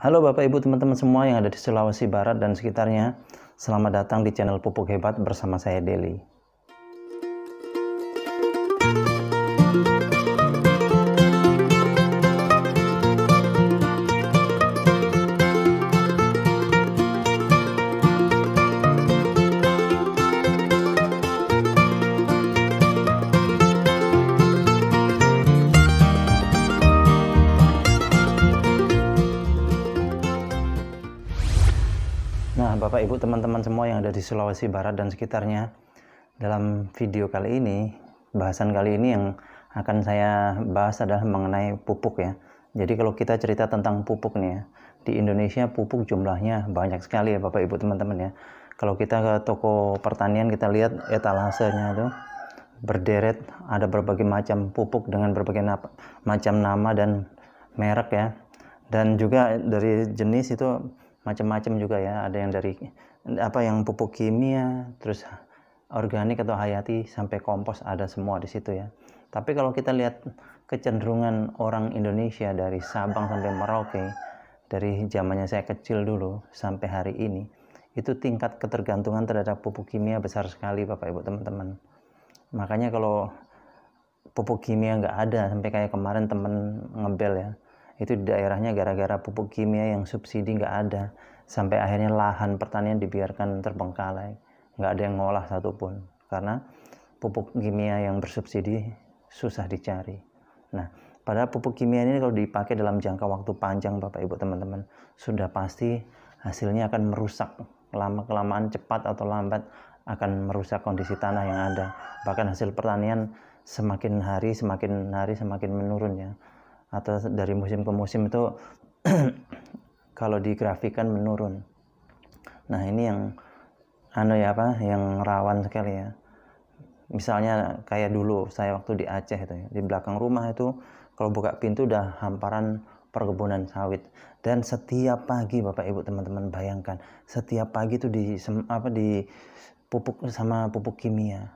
Halo Bapak Ibu teman-teman semua yang ada di Sulawesi Barat dan sekitarnya. Selamat datang di channel Pupuk Hebat bersama saya Deli. Nah, Bapak Ibu teman-teman semua yang ada di Sulawesi Barat dan sekitarnya, dalam video kali ini, bahasan kali ini yang akan saya bahas adalah mengenai pupuk ya. Jadi kalau kita cerita tentang pupuk nih ya, di Indonesia pupuk jumlahnya banyak sekali ya Bapak Ibu teman-teman ya. Kalau kita ke toko pertanian kita lihat etalasenya itu berderet, ada berbagai macam pupuk dengan berbagai macam nama dan merek ya. Dan juga dari jenis itu macam-macam juga ya, ada yang dari yang pupuk kimia, terus organik atau hayati sampai kompos ada semua di situ ya. Tapi kalau kita lihat kecenderungan orang Indonesia dari Sabang sampai Merauke, dari zamannya saya kecil dulu sampai hari ini, itu tingkat ketergantungan terhadap pupuk kimia besar sekali Bapak Ibu teman-teman. Makanya kalau pupuk kimia nggak ada, sampai kayak kemarin temen ngebel ya, itu di daerahnya gara-gara pupuk kimia yang subsidi nggak ada, sampai akhirnya lahan pertanian dibiarkan terbengkalai, nggak ada yang ngolah satupun karena pupuk kimia yang bersubsidi susah dicari. Nah, padahal pupuk kimia ini kalau dipakai dalam jangka waktu panjang Bapak Ibu teman-teman, sudah pasti hasilnya akan merusak, lama-kelamaan cepat atau lambat akan merusak kondisi tanah yang ada. Bahkan hasil pertanian semakin hari semakin menurun ya, atau dari musim ke musim itu kalau digrafikan menurun. Nah, ini yang yang rawan sekali ya. Misalnya kayak dulu saya waktu di Aceh itu ya, di belakang rumah itu kalau buka pintu udah hamparan perkebunan sawit, dan setiap pagi Bapak Ibu teman-teman bayangkan, setiap pagi itu di pupuk sama pupuk kimia.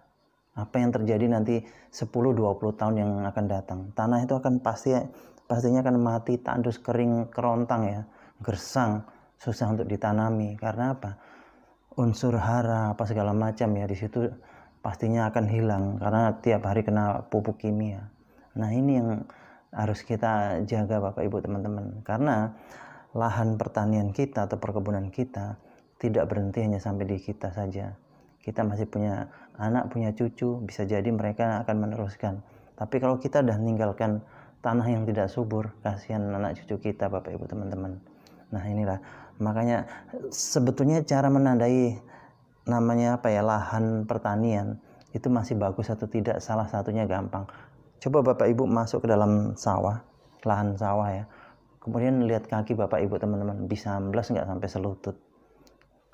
Apa yang terjadi nanti 10-20 tahun yang akan datang, tanah itu akan pastinya akan mati, tandus, kering, kerontang ya, gersang, susah untuk ditanami. Karena apa? Unsur hara apa segala macam ya di situ pastinya akan hilang karena tiap hari kena pupuk kimia. Nah, ini yang harus kita jaga Bapak Ibu teman-teman, karena lahan pertanian kita atau perkebunan kita tidak berhenti hanya sampai di kita saja. Kita masih punya anak, punya cucu, bisa jadi mereka akan meneruskan. Tapi kalau kita udah meninggalkan tanah yang tidak subur, kasihan anak cucu kita Bapak Ibu teman-teman. Nah, inilah makanya sebetulnya cara menandai lahan pertanian itu masih bagus atau tidak, salah satunya gampang. Coba Bapak Ibu masuk ke dalam sawah, lahan sawah ya, kemudian lihat kaki Bapak Ibu teman-teman, bisa amblas nggak sampai selutut.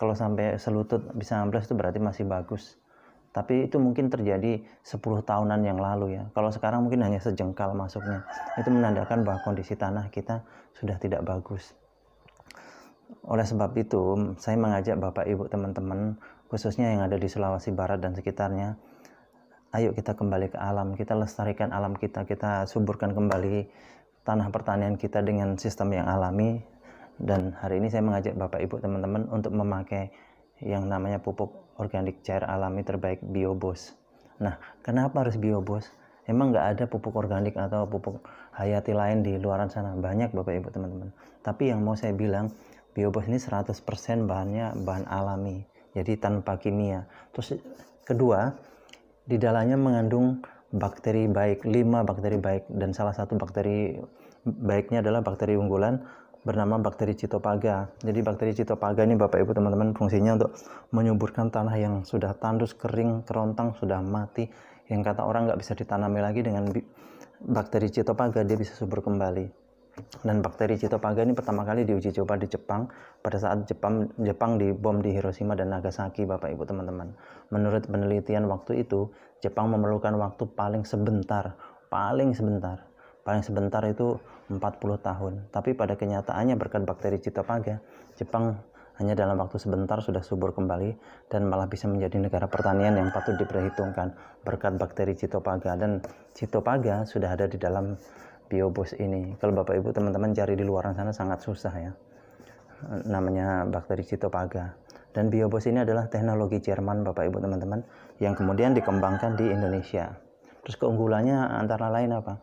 Kalau sampai selutut bisa amblas itu berarti masih bagus. Tapi itu mungkin terjadi 10 tahunan yang lalu ya. Kalau sekarang mungkin hanya sejengkal masuknya. Itu menandakan bahwa kondisi tanah kita sudah tidak bagus. Oleh sebab itu, saya mengajak Bapak Ibu teman-teman, khususnya yang ada di Sulawesi Barat dan sekitarnya, ayo kita kembali ke alam, kita lestarikan alam kita suburkan kembali tanah pertanian kita dengan sistem yang alami. Dan hari ini saya mengajak Bapak Ibu teman-teman untuk memakai yang namanya pupuk organik cair alami terbaik Biobos. Nah, kenapa harus Biobos? Emang nggak ada pupuk organik atau pupuk hayati lain di luaran sana? Banyak Bapak Ibu teman-teman. Tapi yang mau saya bilang, Biobos ini 100% bahannya bahan alami, jadi tanpa kimia. Terus kedua, di dalamnya mengandung bakteri baik, 5 bakteri baik, dan salah satu bakteri baiknya adalah bakteri unggulan bernama bakteri Cytophaga. Jadi bakteri Cytophaga ini Bapak Ibu teman-teman fungsinya untuk menyuburkan tanah yang sudah tandus, kering, kerontang, sudah mati, yang kata orang nggak bisa ditanami lagi. Dengan bakteri Cytophaga dia bisa subur kembali. Dan bakteri Cytophaga ini pertama kali diuji coba di Jepang pada saat Jepang dibom di Hiroshima dan Nagasaki Bapak Ibu teman-teman. Menurut penelitian waktu itu, Jepang memerlukan waktu paling sebentar itu 40 tahun. Tapi pada kenyataannya berkat bakteri Cytophaga, Jepang hanya dalam waktu sebentar sudah subur kembali dan malah bisa menjadi negara pertanian yang patut diperhitungkan berkat bakteri Cytophaga. Dan Cytophaga sudah ada di dalam Biobos ini. Kalau Bapak Ibu teman-teman cari di luaran sana sangat susah ya. namanya bakteri Cytophaga. Dan Biobos ini adalah teknologi Jerman Bapak Ibu teman-teman yang kemudian dikembangkan di Indonesia. Terus keunggulannya antara lain apa?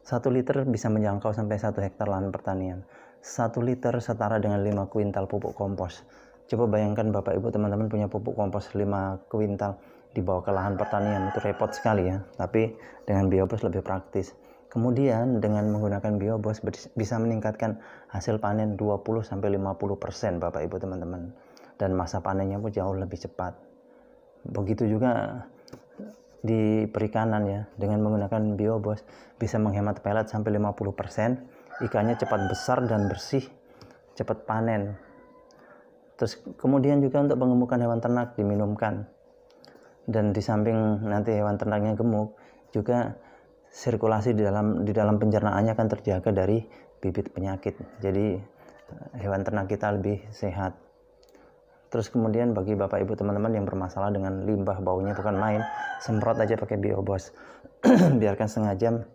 1 liter bisa menjangkau sampai 1 hektar lahan pertanian. 1 liter setara dengan 5 kuintal pupuk kompos. Coba bayangkan Bapak Ibu teman-teman punya pupuk kompos 5 kuintal dibawa ke lahan pertanian, itu repot sekali ya. Tapi dengan Biobos lebih praktis. Kemudian dengan menggunakan Biobos bisa meningkatkan hasil panen 20-50% Bapak Ibu teman-teman. Dan masa panennya pun jauh lebih cepat. Begitu juga di perikanan ya, dengan menggunakan Biobos bisa menghemat pelet sampai 50%, ikannya cepat besar dan bersih, cepat panen. Terus kemudian juga untuk pengemukan hewan ternak diminumkan. Dan di samping nanti hewan ternaknya gemuk, juga sirkulasi di dalam pencernaannya akan terjaga dari bibit penyakit. Jadi hewan ternak kita lebih sehat. Terus kemudian bagi Bapak Ibu teman-teman yang bermasalah dengan limbah, baunya bukan main, semprot aja pakai Biobos. Biarkan setengah jam,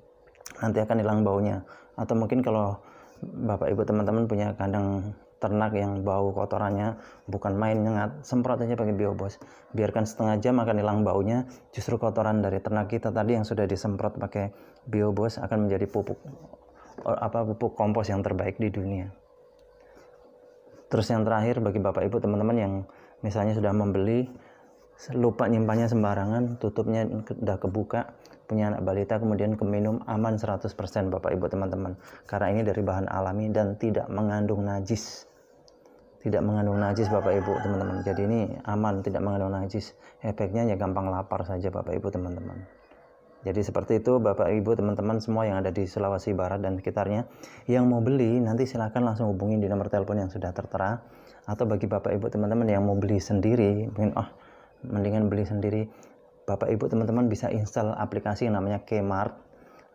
nanti akan hilang baunya. Atau mungkin kalau Bapak Ibu teman-teman punya kandang ternak yang bau kotorannya bukan main nyengat, semprot aja pakai Biobos. Biarkan setengah jam akan hilang baunya. Justru kotoran dari ternak kita tadi yang sudah disemprot pakai Biobos akan menjadi pupuk kompos yang terbaik di dunia. Terus yang terakhir bagi Bapak Ibu teman-teman yang misalnya sudah membeli lupa nyimpannya sembarangan, tutupnya udah kebuka, punya anak balita kemudian keminum, aman 100% Bapak Ibu teman-teman. Karena ini dari bahan alami dan tidak mengandung najis. Tidak mengandung najis Bapak Ibu teman-teman. Jadi ini aman, tidak mengandung najis. Efeknya ya gampang lapar saja Bapak Ibu teman-teman. Jadi seperti itu Bapak Ibu teman-teman semua yang ada di Sulawesi Barat dan sekitarnya. Yang mau beli nanti silahkan langsung hubungi di nomor telepon yang sudah tertera. Atau bagi Bapak Ibu teman-teman yang mau beli sendiri, mungkin mendingan beli sendiri, Bapak Ibu teman-teman bisa install aplikasi yang namanya Kmart.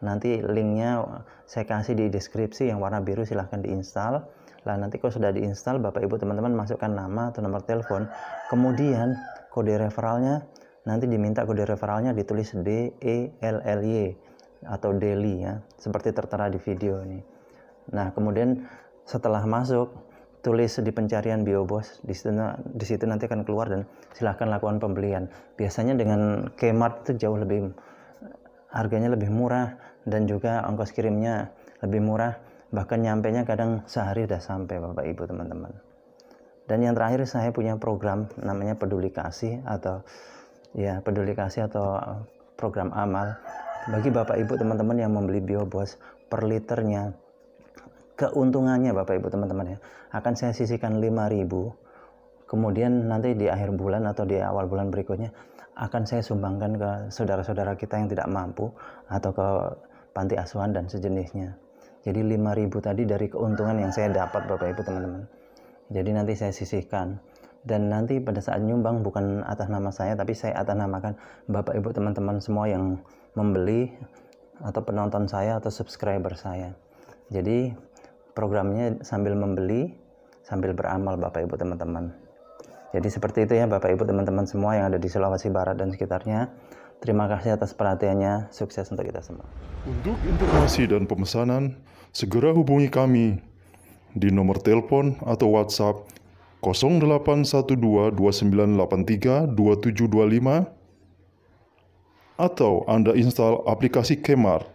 Nanti linknya saya kasih di deskripsi yang warna biru, silahkan diinstal. Lah nanti kalau sudah diinstal Bapak Ibu teman-teman masukkan nama atau nomor telepon. Kemudian kode referralnya nanti diminta kode referralnya ditulis DELLY atau DELY ya, seperti tertera di video ini. Nah, kemudian setelah masuk tulis di pencarian Biobos, di situ nanti akan keluar dan silahkan lakukan pembelian. Biasanya dengan Kmart itu jauh lebih harganya lebih murah dan juga ongkos kirimnya lebih murah, bahkan nyampenya kadang sehari udah sampai Bapak Ibu teman-teman. Dan yang terakhir saya punya program namanya Peduli Kasih atau program amal bagi Bapak Ibu teman-teman yang membeli Biobos per liternya. Keuntungannya Bapak Ibu teman-teman ya, akan saya sisihkan 5.000. Kemudian nanti di akhir bulan atau di awal bulan berikutnya akan saya sumbangkan ke saudara-saudara kita yang tidak mampu atau ke panti asuhan dan sejenisnya. Jadi 5.000 tadi dari keuntungan yang saya dapat Bapak Ibu teman-teman. Jadi nanti saya sisihkan. Dan nanti pada saat nyumbang bukan atas nama saya, tapi saya atas namakan Bapak Ibu teman-teman semua yang membeli atau penonton saya atau subscriber saya. Jadi programnya sambil membeli, sambil beramal Bapak Ibu teman-teman. Jadi seperti itu ya Bapak Ibu teman-teman semua yang ada di Sulawesi Barat dan sekitarnya. Terima kasih atas perhatiannya, sukses untuk kita semua. Untuk informasi dan pemesanan, segera hubungi kami di nomor telepon atau WhatsApp 081229832725 atau Anda install aplikasi Kmart